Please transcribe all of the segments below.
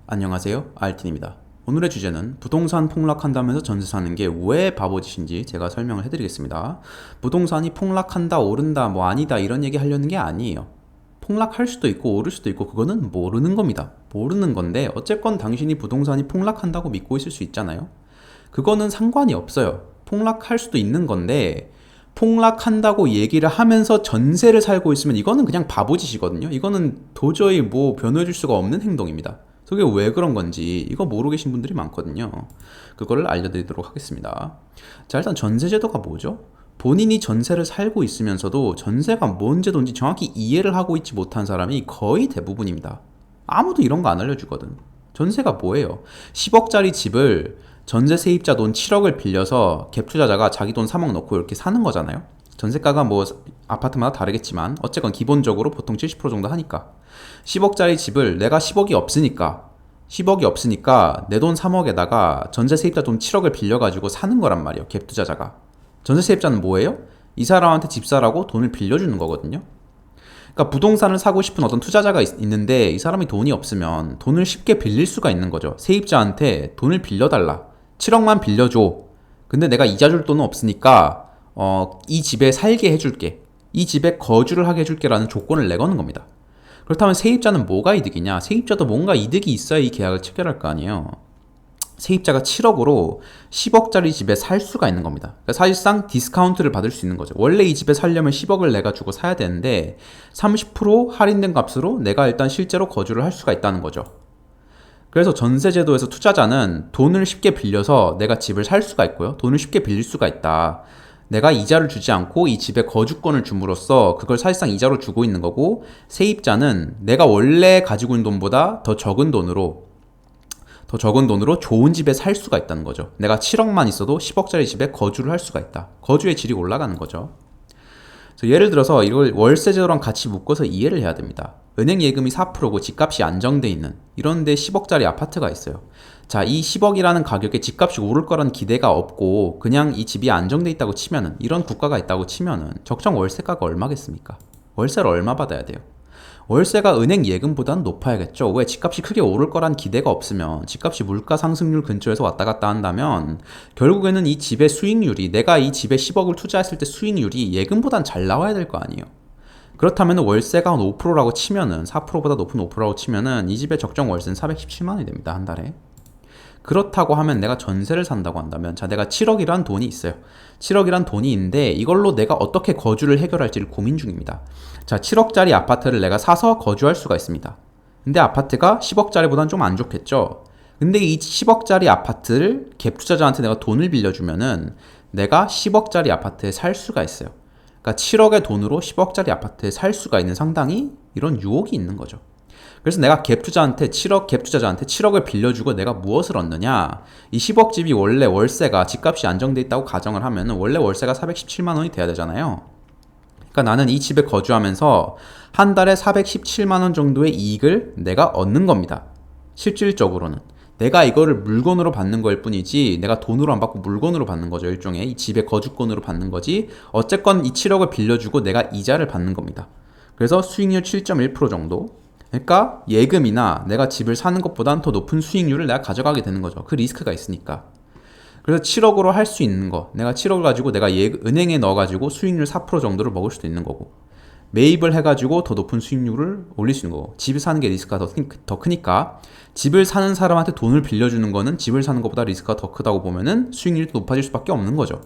안녕하세요, 알틴입니다. 오늘의 주제는 부동산 폭락한다면서 전세 사는 게 왜 바보짓인지 제가 설명을 해드리겠습니다. 부동산이 폭락한다, 오른다, 뭐 아니다 이런 얘기 하려는 게 아니에요. 폭락할 수도 있고 오를 수도 있고 그거는 모르는 겁니다. 모르는 건데 어쨌건 당신이 부동산이 폭락한다고 믿고 있을 수 있잖아요. 그거는 상관이 없어요. 폭락할 수도 있는 건데 폭락한다고 얘기를 하면서 전세를 살고 있으면 이거는 그냥 바보짓이거든요. 이거는 도저히 뭐 변호해줄 수가 없는 행동입니다. 그게 왜 그런 건지 이거 모르고 계신 분들이 많거든요. 그거를 알려드리도록 하겠습니다. 자, 일단 전세제도가 뭐죠? 본인이 전세를 살고 있으면서도 전세가 뭔 제도인지 정확히 이해를 하고 있지 못한 사람이 거의 대부분입니다. 아무도 이런 거 안 알려주거든. 전세가 뭐예요? 10억짜리 집을 전세 세입자 돈 7억을 빌려서 갭 투자자가 자기 돈 3억 넣고 이렇게 사는 거잖아요. 전세가가 뭐 아파트마다 다르겠지만 어쨌건 기본적으로 보통 70% 정도 하니까 10억짜리 집을 내가 10억이 없으니까 내 돈 3억에다가 전세 세입자 돈 7억을 빌려가지고 사는 거란 말이에요. 갭 투자자가. 전세 세입자는 뭐예요? 이 사람한테 집 사라고 돈을 빌려주는 거거든요. 그러니까 부동산을 사고 싶은 어떤 투자자가 있는데 이 사람이 돈이 없으면 돈을 쉽게 빌릴 수가 있는 거죠. 세입자한테 돈을 빌려달라. 7억만 빌려줘. 근데 내가 이자 줄 돈은 없으니까 이 집에 살게 해줄게. 이 집에 거주를 하게 해줄게 라는 조건을 내거는 겁니다. 그렇다면 세입자는 뭐가 이득이냐? 세입자도 뭔가 이득이 있어야 이 계약을 체결할 거 아니에요. 세입자가 7억으로 10억짜리 집에 살 수가 있는 겁니다. 그러니까 사실상 디스카운트를 받을 수 있는 거죠. 원래 이 집에 살려면 10억을 내가 주고 사야 되는데 30% 할인된 값으로 내가 일단 실제로 거주를 할 수가 있다는 거죠. 그래서 전세제도에서 투자자는 돈을 쉽게 빌려서 내가 집을 살 수가 있고요. 돈을 쉽게 빌릴 수가 있다. 내가 이자를 주지 않고 이 집에 거주권을 줌으로써 그걸 사실상 이자로 주고 있는 거고, 세입자는 내가 원래 가지고 있는 돈보다 더 적은 돈으로 좋은 집에 살 수가 있다는 거죠. 내가 7억만 있어도 10억짜리 집에 거주를 할 수가 있다. 거주의 질이 올라가는 거죠. 예를 들어서 이걸 월세제도랑 같이 묶어서 이해를 해야 됩니다. 은행 예금이 4%고 집값이 안정돼 있는 이런데 10억짜리 아파트가 있어요. 자, 이 10억이라는 가격에 집값이 오를 거란 기대가 없고 그냥 이 집이 안정돼 있다고 치면은, 이런 국가가 있다고 치면은 적정 월세가가 얼마겠습니까? 월세를 얼마 받아야 돼요? 월세가 은행 예금보다는 높아야겠죠. 왜? 집값이 크게 오를 거란 기대가 없으면, 집값이 물가 상승률 근처에서 왔다 갔다 한다면 결국에는 이 집의 수익률이, 내가 이 집에 10억을 투자했을 때 수익률이 예금보단 잘 나와야 될 거 아니에요. 그렇다면 월세가 한 5%라고 치면은, 4%보다 높은 5%라고 치면은 이 집의 적정 월세는 417만 원이 됩니다. 한 달에. 그렇다고 하면 내가 전세를 산다고 한다면, 자, 내가 7억이란 돈이 있어요. 7억이란 돈이 있는데 이걸로 내가 어떻게 거주를 해결할지를 고민 중입니다. 자, 7억짜리 아파트를 내가 사서 거주할 수가 있습니다. 근데 아파트가 10억짜리보단 좀 안 좋겠죠. 근데 이 10억짜리 아파트를 갭 투자자한테 내가 돈을 빌려주면은 내가 10억짜리 아파트에 살 수가 있어요. 그러니까 7억의 돈으로 10억짜리 아파트에 살 수가 있는, 상당히 이런 유혹이 있는 거죠. 그래서 내가 갭 투자자한테 7억을 빌려주고 내가 무엇을 얻느냐? 이 10억 집이 원래 월세가, 집값이 안정돼 있다고 가정을 하면 원래 월세가 417만 원이 돼야 되잖아요. 그러니까 나는 이 집에 거주하면서 한 달에 417만 원 정도의 이익을 내가 얻는 겁니다. 실질적으로는 내가 이거를 물건으로 받는 거일 뿐이지 내가 돈으로 안 받고 물건으로 받는 거죠. 일종의 이 집의 거주권으로 받는 거지. 어쨌건 이 7억을 빌려주고 내가 이자를 받는 겁니다. 그래서 수익률 7.1% 정도. 그러니까 예금이나 내가 집을 사는 것보다는 더 높은 수익률을 내가 가져가게 되는 거죠. 그 리스크가 있으니까. 그래서 7억으로 할 수 있는 거, 내가 7억을 가지고 내가 은행에 넣어가지고 수익률 4% 정도를 먹을 수도 있는 거고, 매입을 해가지고 더 높은 수익률을 올릴 수 있는 거고, 집을 사는 게 리스크가 더 크니까 집을 사는 사람한테 돈을 빌려주는 거는 집을 사는 것보다 리스크가 더 크다고 보면은 수익률이 높아질 수밖에 없는 거죠.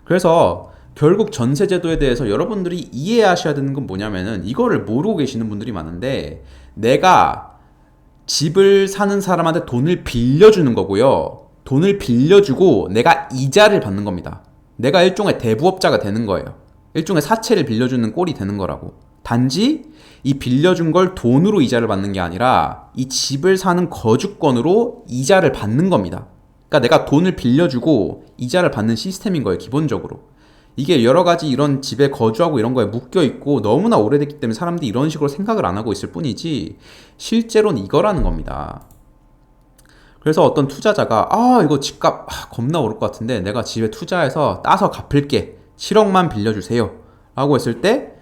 그래서 결국 전세제도에 대해서 여러분들이 이해하셔야 되는 건 뭐냐면은, 이거를 모르고 계시는 분들이 많은데, 내가 집을 사는 사람한테 돈을 빌려주는 거고요. 돈을 빌려주고 내가 이자를 받는 겁니다. 내가 일종의 대부업자가 되는 거예요. 일종의 사채를 빌려주는 꼴이 되는 거라고. 단지 이 빌려준 걸 돈으로 이자를 받는 게 아니라 이 집을 사는 거주권으로 이자를 받는 겁니다. 그러니까 내가 돈을 빌려주고 이자를 받는 시스템인 거예요, 기본적으로. 이게 여러 가지 이런 집에 거주하고 이런 거에 묶여 있고 너무나 오래됐기 때문에 사람들이 이런 식으로 생각을 안 하고 있을 뿐이지, 실제로는 이거라는 겁니다. 그래서 어떤 투자자가 이거 집값 겁나 오를 것 같은데 내가 집에 투자해서 따서 갚을게, 7억만 빌려주세요 라고 했을 때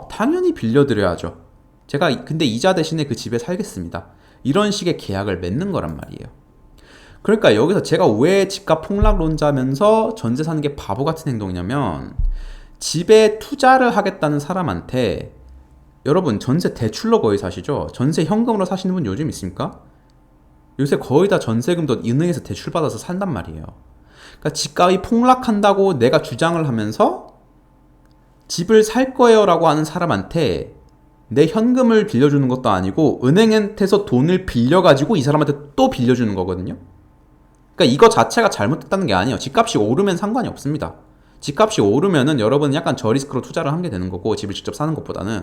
당연히 빌려드려야죠. 제가 근데 이자 대신에 그 집에 살겠습니다. 이런 식의 계약을 맺는 거란 말이에요. 그러니까 여기서 제가 왜 집값 폭락론자면서 전세 사는 게 바보 같은 행동이냐면, 집에 투자를 하겠다는 사람한테, 여러분 전세 대출로 거의 사시죠? 전세 현금으로 사시는 분 요즘 있습니까? 요새 거의 다 전세금도 은행에서 대출받아서 산단 말이에요. 그러니까 집값이 폭락한다고 내가 주장을 하면서 집을 살 거예요 라고 하는 사람한테 내 현금을 빌려주는 것도 아니고 은행한테서 돈을 빌려가지고 이 사람한테 또 빌려주는 거거든요. 그러니까 이거 자체가 잘못됐다는 게 아니에요. 집값이 오르면 상관이 없습니다. 집값이 오르면은 여러분은 약간 저리스크로 투자를 한 게 되는 거고, 집을 직접 사는 것보다는.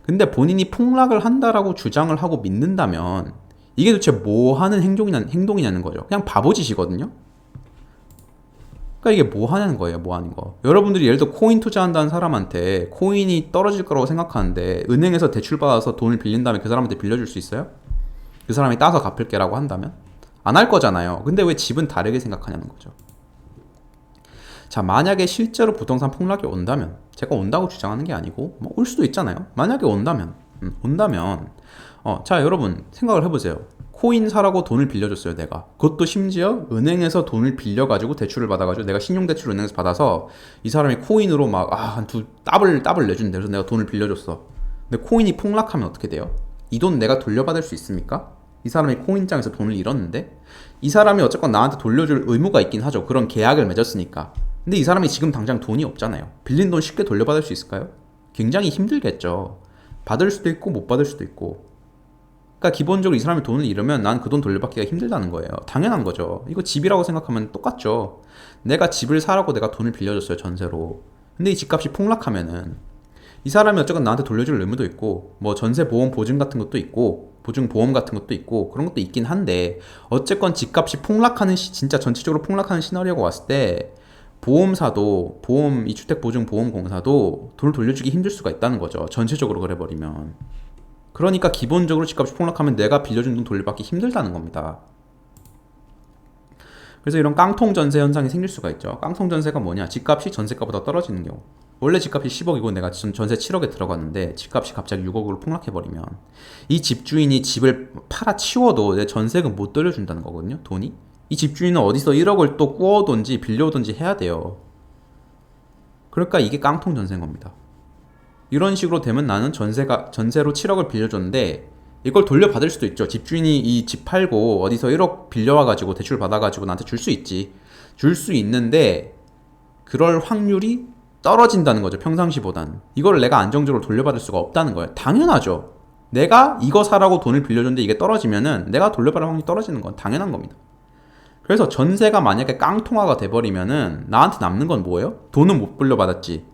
근데 본인이 폭락을 한다라고 주장을 하고 믿는다면 이게 도대체 뭐 하는 행동이냐는 거죠. 그냥 바보짓이거든요. 그러니까 이게 뭐 하냐는 거예요. 뭐 하는 거. 여러분들이 예를 들어 코인 투자한다는 사람한테 코인이 떨어질 거라고 생각하는데 은행에서 대출 받아서 돈을 빌린 다음에 그 사람한테 빌려줄 수 있어요? 그 사람이 따서 갚을게라고 한다면? 안 할 거잖아요. 근데 왜 집은 다르게 생각하냐는 거죠. 자, 만약에 실제로 부동산 폭락이 온다면, 제가 온다고 주장하는 게 아니고 뭐 올 수도 있잖아요. 만약에 온다면 자, 여러분 생각을 해보세요. 코인 사라고 돈을 빌려줬어요, 내가. 그것도 심지어 은행에서 돈을 빌려가지고 대출을 받아가지고 내가 신용대출을 은행에서 받아서 이 사람이 코인으로 막 한 두 더블 내준대. 그래서 내가 돈을 빌려줬어. 근데 코인이 폭락하면 어떻게 돼요? 이 돈 내가 돌려받을 수 있습니까? 이 사람이 코인장에서 돈을 잃었는데 이 사람이 어쨌건 나한테 돌려줄 의무가 있긴 하죠. 그런 계약을 맺었으니까. 근데 이 사람이 지금 당장 돈이 없잖아요. 빌린 돈 쉽게 돌려받을 수 있을까요? 굉장히 힘들겠죠. 받을 수도 있고 못 받을 수도 있고. 그러니까 기본적으로 이 사람이 돈을 잃으면 난 그 돈 돌려받기가 힘들다는 거예요. 당연한 거죠. 이거 집이라고 생각하면 똑같죠. 내가 집을 사라고 내가 돈을 빌려줬어요, 전세로. 근데 이 집값이 폭락하면은 이 사람이 어쨌건 나한테 돌려줄 의무도 있고 뭐 전세 보험 보증 같은 것도 있고 보증 보험 같은 것도 있고 그런 것도 있긴 한데, 어쨌건 집값이 폭락하는 진짜 전체적으로 폭락하는 시나리오가 왔을 때 보험사도 이 주택보증보험공사도 돈을 돌려주기 힘들 수가 있다는 거죠. 전체적으로 그래버리면. 그러니까 기본적으로 집값이 폭락하면 내가 빌려준 돈 돌려받기 힘들다는 겁니다. 그래서 이런 깡통 전세 현상이 생길 수가 있죠. 깡통 전세가 뭐냐? 집값이 전세가보다 떨어지는 경우. 원래 집값이 10억이고 내가 전세 7억에 들어갔는데 집값이 갑자기 6억으로 폭락해버리면 이 집주인이 집을 팔아치워도 내 전세금 못 돌려준다는 거거든요, 돈이. 이 집주인은 어디서 1억을 또 꾸어오든지 빌려오든지 해야 돼요. 그러니까 이게 깡통 전세인 겁니다. 이런 식으로 되면 나는 전세로 7억을 빌려줬는데 이걸 돌려받을 수도 있죠. 집주인이 이 집 팔고 어디서 1억 빌려와가지고 대출 받아가지고 나한테 줄 수 있지. 줄 수 있는데 그럴 확률이 떨어진다는 거죠, 평상시보단. 이걸 내가 안정적으로 돌려받을 수가 없다는 거예요. 당연하죠. 내가 이거 사라고 돈을 빌려줬는데 이게 떨어지면은 내가 돌려받을 확률이 떨어지는 건 당연한 겁니다. 그래서 전세가 만약에 깡통화가 돼버리면은 나한테 남는 건 뭐예요? 돈은 못 돌려받았지.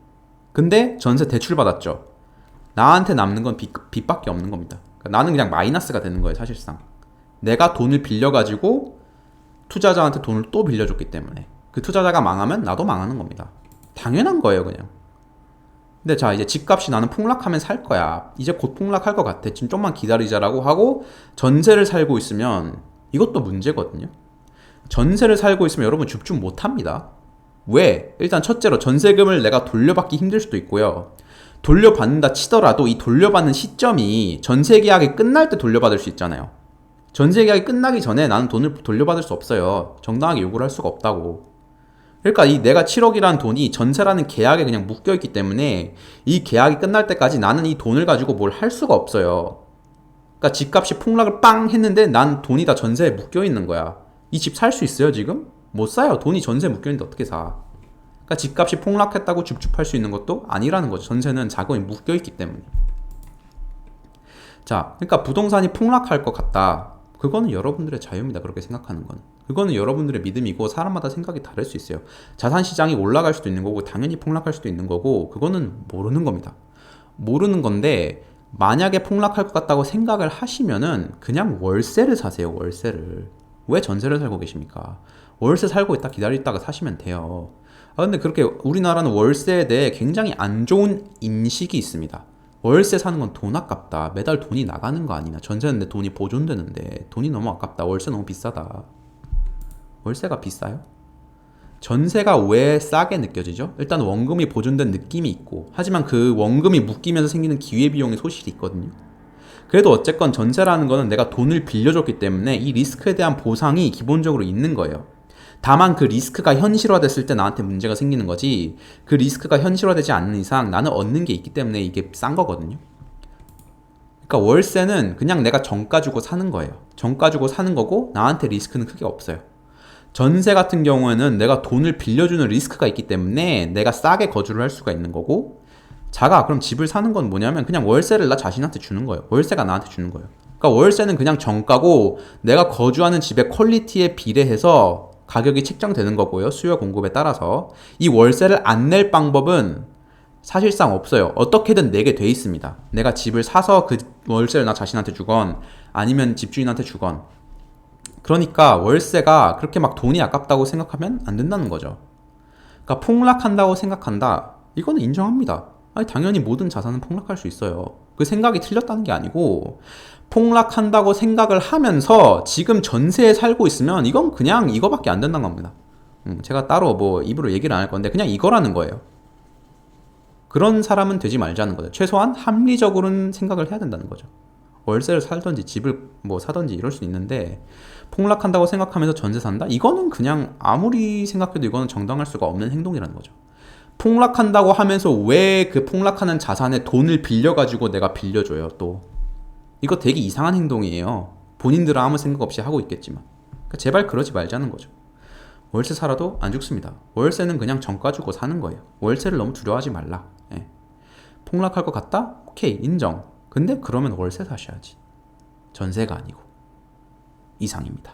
근데 전세 대출 받았죠. 나한테 남는 건 빚밖에 없는 겁니다. 그러니까 나는 그냥 마이너스가 되는 거예요, 사실상. 내가 돈을 빌려가지고 투자자한테 돈을 또 빌려줬기 때문에 그 투자자가 망하면 나도 망하는 겁니다. 당연한 거예요, 그냥. 근데 자, 이제 집값이 나는 폭락하면 살 거야. 이제 곧 폭락할 것 같아. 지금 좀만 기다리자라고 하고 전세를 살고 있으면 이것도 문제거든요. 전세를 살고 있으면 여러분 집중 못 합니다. 왜? 일단 첫째로 전세금을 내가 돌려받기 힘들 수도 있고요. 돌려받는다 치더라도 이 돌려받는 시점이 전세계약이 끝날 때 돌려받을 수 있잖아요. 전세계약이 끝나기 전에 나는 돈을 돌려받을 수 없어요. 정당하게 요구를 할 수가 없다고. 그러니까 이 내가 7억이라는 돈이 전세라는 계약에 그냥 묶여있기 때문에 이 계약이 끝날 때까지 나는 이 돈을 가지고 뭘 할 수가 없어요. 그러니까 집값이 폭락을 빵 했는데 난 돈이 다 전세에 묶여있는 거야. 이 집 살 수 있어요, 지금? 못 사요. 돈이 전세에 묶여있는데 어떻게 사? 그러니까 집값이 폭락했다고 줍줍할 수 있는 것도 아니라는 거죠. 전세는 자금이 묶여있기 때문에. 자, 그러니까 부동산이 폭락할 것 같다. 그거는 여러분들의 자유입니다. 그렇게 생각하는 건. 그거는 여러분들의 믿음이고 사람마다 생각이 다를 수 있어요. 자산시장이 올라갈 수도 있는 거고 당연히 폭락할 수도 있는 거고 그거는 모르는 겁니다. 모르는 건데 만약에 폭락할 것 같다고 생각을 하시면은 그냥 월세를 사세요. 월세를. 왜 전세를 살고 계십니까? 월세 살고 있다 기다리다가 사시면 돼요. 근데 그렇게 우리나라는 월세에 대해 굉장히 안 좋은 인식이 있습니다. 월세 사는 건 돈 아깝다. 매달 돈이 나가는 거 아니냐. 전세는 내 돈이 보존되는데 돈이 너무 아깝다. 월세 너무 비싸다. 월세가 비싸요? 전세가 왜 싸게 느껴지죠? 일단 원금이 보존된 느낌이 있고, 하지만 그 원금이 묶이면서 생기는 기회비용의 소실이 있거든요. 그래도 어쨌건 전세라는 거는 내가 돈을 빌려줬기 때문에 이 리스크에 대한 보상이 기본적으로 있는 거예요. 다만 그 리스크가 현실화됐을 때 나한테 문제가 생기는 거지, 그 리스크가 현실화되지 않는 이상 나는 얻는 게 있기 때문에 이게 싼 거거든요. 그러니까 월세는 그냥 내가 정가 주고 사는 거예요. 정가 주고 사는 거고 나한테 리스크는 크게 없어요. 전세 같은 경우에는 내가 돈을 빌려주는 리스크가 있기 때문에 내가 싸게 거주를 할 수가 있는 거고, 자가 그럼 집을 사는 건 뭐냐면 그냥 월세를 나 자신한테 주는 거예요. 월세가 나한테 주는 거예요. 그러니까 월세는 그냥 정가고 내가 거주하는 집의 퀄리티에 비례해서 가격이 책정되는 거고요. 수요 공급에 따라서. 이 월세를 안 낼 방법은 사실상 없어요. 어떻게든 내게 돼 있습니다. 내가 집을 사서 그 월세를 나 자신한테 주건 아니면 집주인한테 주건. 그러니까 월세가 그렇게 막 돈이 아깝다고 생각하면 안 된다는 거죠. 그러니까 폭락한다고 생각한다. 이거는 인정합니다. 아니, 당연히 모든 자산은 폭락할 수 있어요. 그 생각이 틀렸다는 게 아니고, 폭락한다고 생각을 하면서 지금 전세에 살고 있으면 이건 그냥 이거밖에 안 된다는 겁니다. 제가 따로 뭐 입으로 얘기를 안 할 건데 그냥 이거라는 거예요. 그런 사람은 되지 말자는 거죠. 최소한 합리적으로는 생각을 해야 된다는 거죠. 월세를 살던지 집을 뭐 사던지 이럴 수 있는데, 폭락한다고 생각하면서 전세 산다? 이거는 그냥 아무리 생각해도 이거는 정당할 수가 없는 행동이라는 거죠. 폭락한다고 하면서 왜 그 폭락하는 자산에 돈을 빌려가지고 내가 빌려줘요, 또. 이거 되게 이상한 행동이에요. 본인들은 아무 생각 없이 하고 있겠지만. 그러니까 제발 그러지 말자는 거죠. 월세 살아도 안 죽습니다. 월세는 그냥 정가 주고 사는 거예요. 월세를 너무 두려워하지 말라. 예. 폭락할 것 같다? 오케이, 인정. 근데 그러면 월세 사셔야지. 전세가 아니고. 이상입니다.